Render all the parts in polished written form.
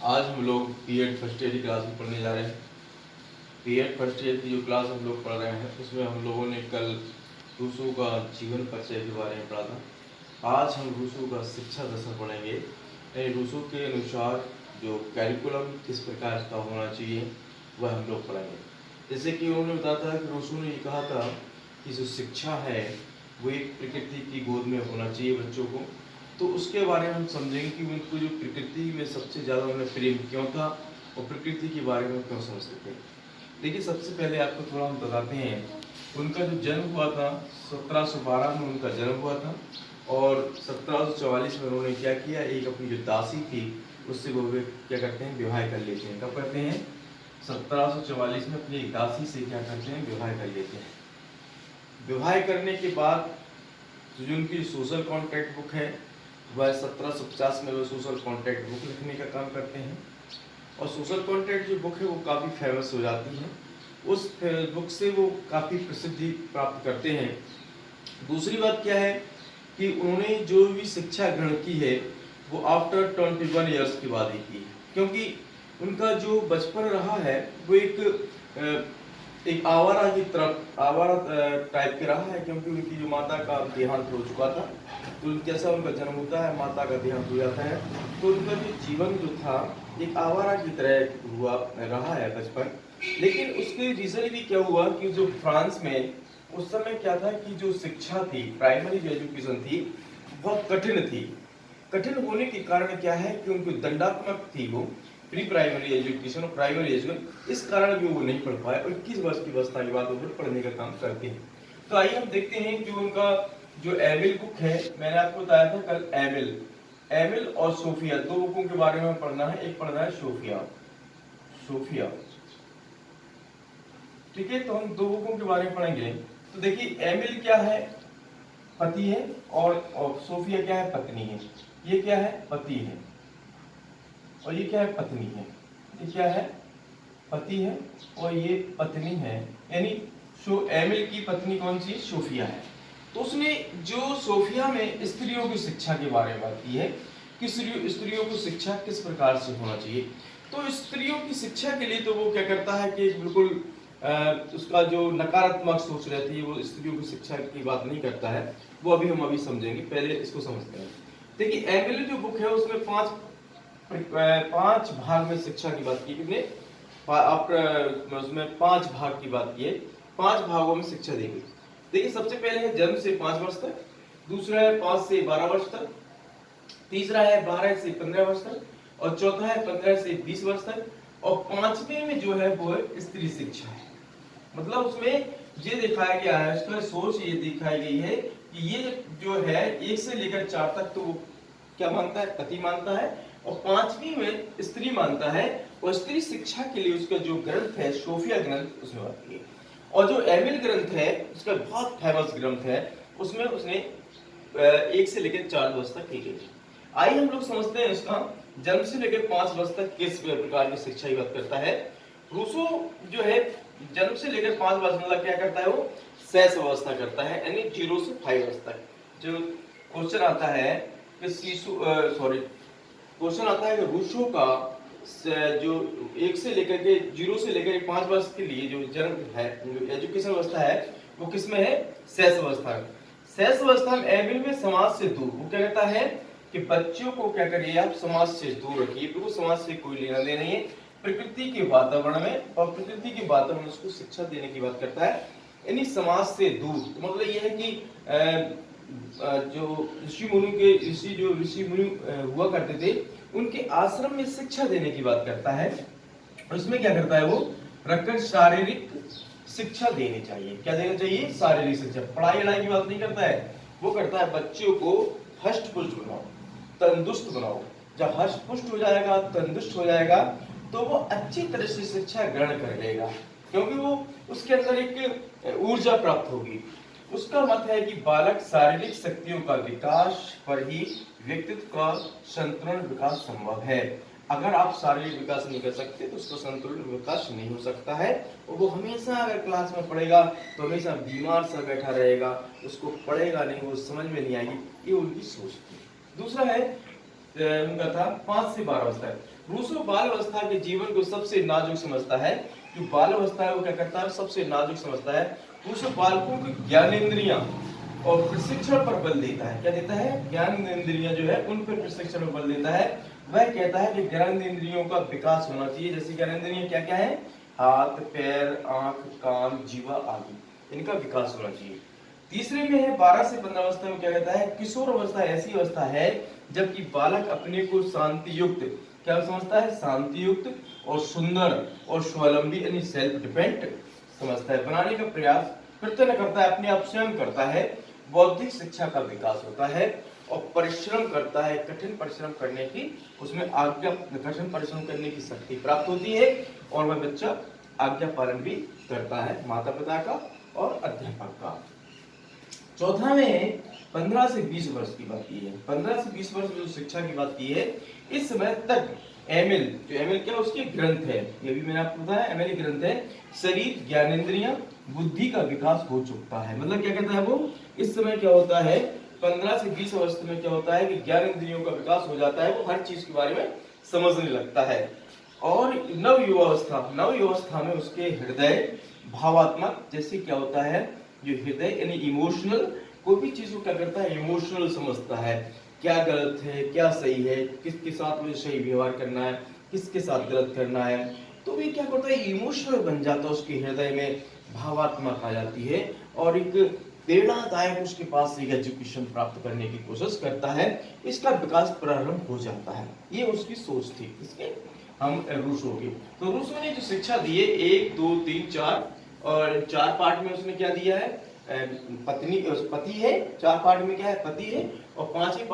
आज हम लोग बीएड फर्स्ट ईयर की क्लास में पढ़ने जा रहे हैं। बीएड फर्स्ट ईयर की जो क्लास हम लोग पढ़ रहे हैं उसमें हम लोगों ने कल रूसो का जीवन परिचय के बारे में पढ़ा था। आज हम रूसो का शिक्षा दर्शन पढ़ेंगे। यानी रूसो के अनुसार जो कैरिकुलम किस प्रकार का होना चाहिए वह हम लोग पढ़ेंगे। जैसे कि उन्होंने बताया था कि रूसो ने ये कहा था कि जो शिक्षा है वो एक प्रकृति की गोद में होना चाहिए बच्चों को। तो उसके बारे में हम समझेंगे कि उनको जो प्रकृति में सबसे ज़्यादा उन्हें प्रेम क्यों था और प्रकृति के बारे में क्यों समझते थे। देखिए, सबसे पहले आपको थोड़ा हम बताते हैं, उनका जो जन्म हुआ था 1712 में उनका जन्म हुआ था और 1744 में उन्होंने क्या किया, एक अपनी जो दासी थी उससे वो क्या करते हैं, विवाह कर लेते हैं। कब करते हैं? 1744 में अपनी एक दासी से क्या करते हैं, विवाह कर लेते हैं। विवाह करने के बाद जो उनकी सोशल कॉन्ट्रैक्ट बुक है वह 1750 में वो सोशल कॉन्ट्रैक्ट बुक लिखने का काम करते हैं और सोशल कॉन्ट्रैक्ट जो बुक है वो काफ़ी फेमस हो जाती है। उस बुक से वो काफ़ी प्रसिद्धि प्राप्त करते हैं। दूसरी बात क्या है कि उन्होंने जो भी शिक्षा ग्रहण की है वो आफ्टर 21 ईयर्स के बाद ही की है, क्योंकि उनका जो बचपन रहा है वो एक आवारा की तरफ आवारा टाइप के रहा है, क्योंकि उनकी जो माता का देहांत हो चुका था। तो जैसा उनका जन्म होता है माता का देहांत हो जाता है, तो उनका जो जीवन जो था एक आवारा की तरह हुआ रहा है बचपन। लेकिन उसके रीजन भी क्या हुआ कि जो फ्रांस में उस समय क्या था कि जो शिक्षा थी, प्राइमरी जो एजुकेशन थी वह कठिन थी। कठिन होने के कारण क्या है कि उनको दंडात्मक थी वो प्री प्राइमरी एजुकेशन और प्राइमरी एजुकेशन, इस कारण भी वो नहीं पढ़ पाए और 21 वर्ष की अवस्था के बाद वो पढ़ने का काम करते हैं। तो आइए हम देखते हैं कि उनका जो एमिल बुक है, मैंने आपको बताया था कल, एमिल और सोफिया दो बुकों के बारे में पढ़ना है। एक पढ़ना है सोफिया, ठीक है। तो हम दो बुकों के बारे में पढ़ेंगे। तो देखिए, एमिल क्या है, पति है, और सोफिया क्या है, पत्नी है। ये क्या है, पति है, और ये क्या है, पत्नी है। ये क्या है, पति है और ये पत्नी है। यानी एमिल की पत्नी कौन सी, सोफिया है। तो उसने जो सोफिया में स्त्रियों की शिक्षा के बारे में बात की है कि स्त्रियों को शिक्षा किस प्रकार से होना चाहिए। तो स्त्रियों की शिक्षा के लिए तो वो क्या करता है कि बिल्कुल उसका जो नकारात्मक सोच रहती है वो स्त्रियों की शिक्षा की बात नहीं करता है। वो हम अभी समझेंगे, पहले इसको समझते हैं। देखिए, एमिल जो बुक है उसमें पांच भाग में शिक्षा की बात की। कितने? उसमें 5 भाग की बात की है। 5 भागों में शिक्षा दी गई। देखिए, सबसे पहले है जन्म से 5 वर्ष तक, दूसरा है 5 से 12 वर्ष तक, तीसरा है 12 से 15 वर्ष तक, और चौथा है 15 से 20 वर्ष तक, और पांचवें में जो है वो है स्त्री शिक्षा है। मतलब उसमें ये दिखाया गया है, उसका सोच ये दिखाई गई है कि ये जो है 1 से लेकर 4 तक तो क्या मानता है, पति मानता है, और 5वीं में स्त्री मानता है। और स्त्री शिक्षा के लिए उसका जो ग्रंथ है सोफिया ग्रंथ, उसमें बात की है। और जो एमिल ग्रंथ है उसका बहुत फेमस ग्रंथ है, उसमें उसने 1 से लेकर 4 वर्ष तक की गई। आइए हम लोग समझते हैं इसका जन्म से लेकर 5 वर्ष तक किस प्रकार की शिक्षा की बात करता है। रूसो जो है जन्म से लेकर 5 वर्ष मतलब क्या करता है, वो शैशव अवस्था करता है, यानी 0 से 5 वर्ष तक। जो क्वेश्चन आता है कि क्वेश्चन आता है कि रूसो का जो 1 से लेकर के 0 से लेकर 5 वर्ष के लिए जो जन्म है, जो एजुकेशन अवस्था है, वो किसमें है, शैशव अवस्था। शैशव अवस्था में एमिल में समाज से दूर, वो क्या कहता है कि बच्चों को क्या करिए, आप समाज से दूर रखिए, बिल्कुल समाज से कोई लेना देना नहीं है। प्रकृति के वातावरण में, और प्रकृति के वातावरण में उसको शिक्षा देने की बात करता है, यानी समाज से दूर। तो मतलब ये है कि जो ऋषि मुनि हुआ करते थे, उनके आश्रम में शिक्षा देने की बात करता है। उसमें क्या करता है, वो रखकर शारीरिक शिक्षा देनी चाहिए। क्या देना चाहिए, शारीरिक शिक्षा। पढ़ाई लिखाई की बात नहीं करता है, वो करता है बच्चों को हष्ट पुष्ट बनाओ, तंदुरुस्त बनाओ। जब हष्ट पुष्ट हो जाएगा, तंदुरुस्त हो जाएगा, तो वो अच्छी तरह से शिक्षा ग्रहण कर लेगा, क्योंकि वो उसके अंदर एक ऊर्जा प्राप्त होगी। उसका मत है कि बालक शारीरिक शक्तियों का विकास पर ही व्यक्तित्व का संतुलन विकास संभव है। अगर आप शारीरिक विकास नहीं कर सकते तो उसका संतुलन विकास नहीं हो सकता है, और वो हमेशा अगर क्लास में पढ़ेगा तो हमेशा बीमार सा बैठा रहेगा, उसको पढ़ेगा नहीं, वो समझ में नहीं आएगी। ये उनकी सोच थी। दूसरा है उनका था 5 से 12 वर्ष तक। रूसो बाल अवस्था के जीवन को सबसे नाजुक समझता है। जो बाल अवस्था है वो क्या करता है, सबसे नाजुक समझता है। रूसो बालकों की ज्ञानेंद्रियां और प्रशिक्षण पर बल देता है। क्या देता है, ज्ञानेंद्रियां जो है उन पर प्रशिक्षण पर बल देता है। वह कहता है कि ज्ञानेंद्रियों का विकास होना चाहिए। जैसे ज्ञानेंद्रियां क्या क्या है, हाथ, पैर, आंख, कान, जीवा आदि, इनका विकास होना चाहिए। तीसरे में है 12 से 15 अवस्था में क्या कहता है, किशोर अवस्था ऐसी अवस्था है जबकि बालक अपने को शांति युक्त, क्या समझता है, शांति युक्त और सुंदर और स्वावलंबी यानी सेल्फ डिपेंड समझता है, बनाने का प्रयास प्रयत्न करता है, अपने आप स्वयं करता है। बौद्धिक शिक्षा का विकास होता है और परिश्रम करता है, कठिन परिश्रम करने की उसमें आज्ञा, कठिन परिश्रम करने की शक्ति प्राप्त होती है और वह बच्चा आज्ञा पालन भी करता है माता पिता का और अध्यापक का। चौथा में 15 से 20 वर्ष की बात की है। 15 से 20 वर्ष में जो शिक्षा की बात की है, इस समय तक एमएल, जो एमएल क्या उसके ग्रंथ है, ये भी मैंने आपको बताया एमएल ग्रंथ है, शरीर, ज्ञानेंद्रियां, बुद्धि का विकास हो चुका है। मतलब क्या कहता है वो, इस समय क्या होता है 15 से 20 वर्ष में क्या होता है कि ज्ञानेंद्रियों का विकास हो जाता है, वो हर चीज के बारे में समझने लगता है। और नव युवावस्था में उसके हृदय भावात्मक, जैसे क्या होता है, जो हृदय यानी इमोशनल, कोई भी चीज को क्या करता है, इमोशनल समझता है, क्या गलत है क्या सही है, किसके साथ मुझे सही व्यवहार करना है, किसके साथ गलत करना है, तो ये क्या करता है, इमोशनल बन जाता है, उसके हृदय में भावात्मक आ जाती है और एक प्रेरणादायक उसके पास से एजुकेशन प्राप्त करने की कोशिश करता है, इसका विकास प्रारंभ हो जाता है। ये उसकी सोच थी, इसके हम रूसो की। तो रूसो ने जो शिक्षा दी है 1 2 3 4 और 4 पार्ट में उसने क्या दिया है, पत्नी, पति है, 4 पार्ट में क्या है, पति है, और 5वें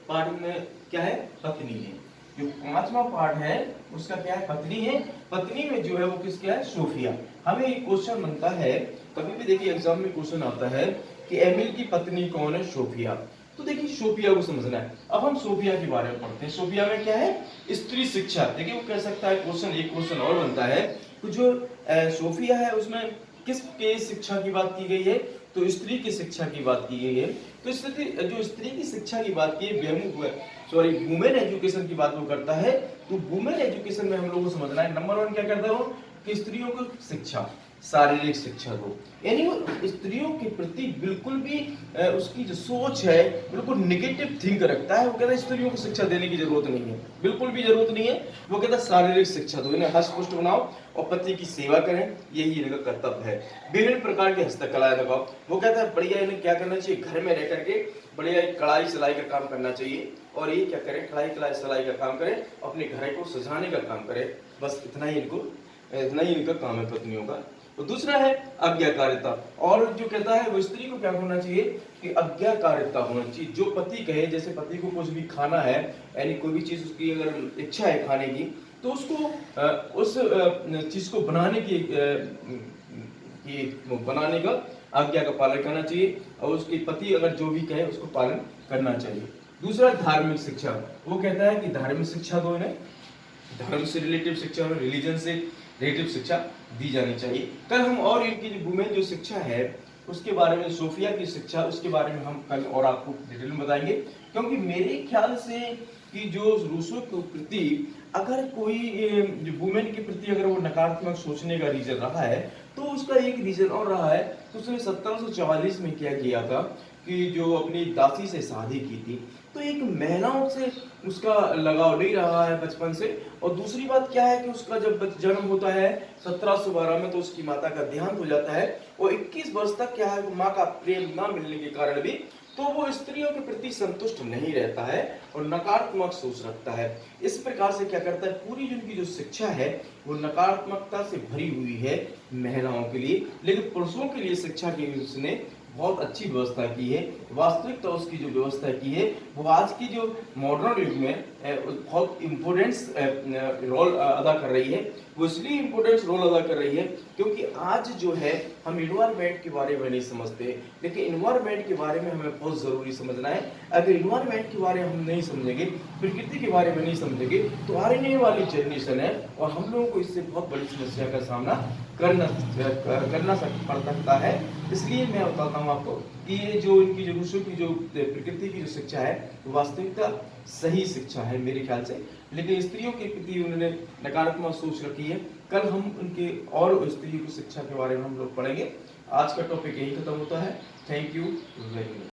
पार्ट में क्या है, पत्नी है। जो 5वां पार्ट है उसका क्या है, पत्नी है। पत्नी में जो है वो किसका है, सोफिया। हमें एक क्वेश्चन बनता है, कभी भी देखिए एग्जाम में क्वेश्चन आता है कि एमिल की पत्नी कौन है, सोफिया। तो देखिए सोफिया को समझना है। अब हम सोफिया के बारे में पढ़ते हैं। सोफिया में क्या है, स्त्री शिक्षा। देखिए वो कह सकता है क्वेश्चन, एक क्वेश्चन और बनता है तो जो सोफिया है उसमें किसके शिक्षा की बात की गई है, तो स्त्री की शिक्षा की बात की गई है। तो जो स्त्री की शिक्षा की बात की है, वुमेन एजुकेशन की बात वो करता है। तो वुमेन एजुकेशन में हम लोगों को समझना है, नंबर 1 क्या करता है वो, कि स्त्रियों को शिक्षा, शारीरिक शिक्षा दो, यानी वो स्त्रियों के प्रति बिल्कुल भी उसकी जो सोच है बिल्कुल निगेटिव थिंक रखता है। वो कहता है स्त्रियों को शिक्षा देने की जरूरत नहीं है, बिल्कुल भी जरूरत नहीं है। वो कहता है शारीरिक शिक्षा दो, इन्हें हष्ट-पुष्ट बनाओ और पति की सेवा करें, यही इनका कर्तव्य है। विभिन्न प्रकार की हस्तकलाएं लगाओ। वो कहता है बढ़िया इन्हें क्या करना चाहिए, घर में रह करके बढ़िया कढ़ाई सिलाई का काम करना चाहिए, और ये क्या करें, कढ़ाई सिलाई का काम करें, अपने घर को सजाने का काम करें, बस इतना ही इनका काम है पत्नियों का। तो दूसरा है आज्ञाकारिता, और जो कहता है वो स्त्री को क्या होना चाहिए कि आज्ञाकारिता होना चाहिए। जो पति कहे, जैसे पति को कुछ भी खाना है, यानी कोई भी चीज उसकी अगर इच्छा है खाने की, तो उसको उस चीज को बनाने का आज्ञा का पालन करना चाहिए, और उसके पति अगर जो भी कहे उसको पालन करना चाहिए। दूसरा धार्मिक शिक्षा, वो कहता है कि धार्मिक शिक्षा दो, इन्हें धर्म से रिलेटिव शिक्षा और रिलीजन से रिलेटिव शिक्षा दी जानी चाहिए। कल हम और इनकी जो वुमेन जो शिक्षा है उसके बारे में, सोफिया की शिक्षा, उसके बारे में हम कल और आपको डिटेल में बताएंगे, क्योंकि मेरे ख्याल से कि जो रूसो के प्रति अगर कोई वुमेन के प्रति अगर वो नकारात्मक सोचने का रीजन रहा है, तो उसका एक रीजन और रहा है। तो उसने 1744 में क्या किया था कि जो अपनी दासी से शादी की थी, तो एक महिलाओं से उसका लगाव नहीं रहा है बचपन से। और दूसरी बात क्या है कि उसका जब जन्म होता है 1712 में, तो उसकी माता का देहांत हो जाता है, और 21 वर्ष तक क्या है, माँ का प्रेम ना मिलने के कारण भी तो वो स्त्रियों के प्रति संतुष्ट नहीं रहता है और नकारात्मक सोच रखता है। इस प्रकार से क्या करता है, पूरी उनकी जो शिक्षा है वो नकारात्मकता से भरी हुई है महिलाओं के लिए, लेकिन पुरुषों के लिए शिक्षा की उसने बहुत अच्छी व्यवस्था की है। वास्तविकता उसकी जो व्यवस्था की है वो आज की जो मॉडर्न युग में बहुत इम्पोर्टेंस रोल अदा कर रही है। वो इसलिए इम्पोर्टेंस रोल अदा कर रही है क्योंकि आज जो है हम इन्वायरमेंट के बारे में नहीं समझते, लेकिन इन्वायरमेंट के बारे में हमें बहुत ज़रूरी समझना है। अगर इन्वायरमेंट के बारे में हम नहीं समझेंगे, प्रकृति के बारे में नहीं समझेंगे, तो आने वाली जनरेशन है और हम लोगों को इससे बहुत बड़ी समस्या का सामना करना पड़ सकता है। इसलिए मैं बताता हूँ आपको कि ये जो इनकी जो ऋषियों की जो प्रकृति की जो शिक्षा है वो वास्तविकता सही शिक्षा है मेरे ख्याल से, लेकिन स्त्रियों के प्रति उन्होंने नकारात्मक सोच रखी है। कल हम उनके और स्त्रियों की शिक्षा के बारे में हम लोग पढ़ेंगे। आज का टॉपिक यही खत्म होता है। Thank you very much.